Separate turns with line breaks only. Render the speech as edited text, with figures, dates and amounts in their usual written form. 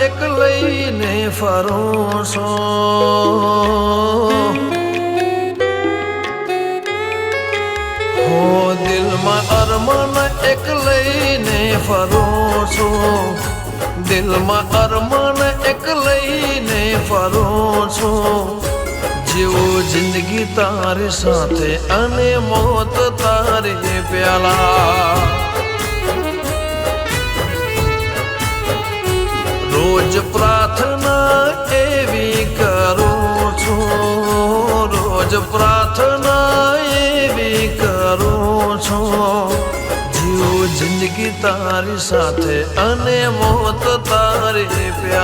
એક લઈને ફરું છું હો દિલમાં અરમાન એક લઈને ફરું છું દિલમાં અરમાન એક લઈને ફરું છું જીવું જિંદગી તારી સાથે અને મોત તારી પ્યાલા રોજ પ્રાર્થના એવી કરું છું રોજ પ્રાર્થના એવી કરું છું જીવું જિંદગી તારી સાથે અને મોત તારી પ્યાલા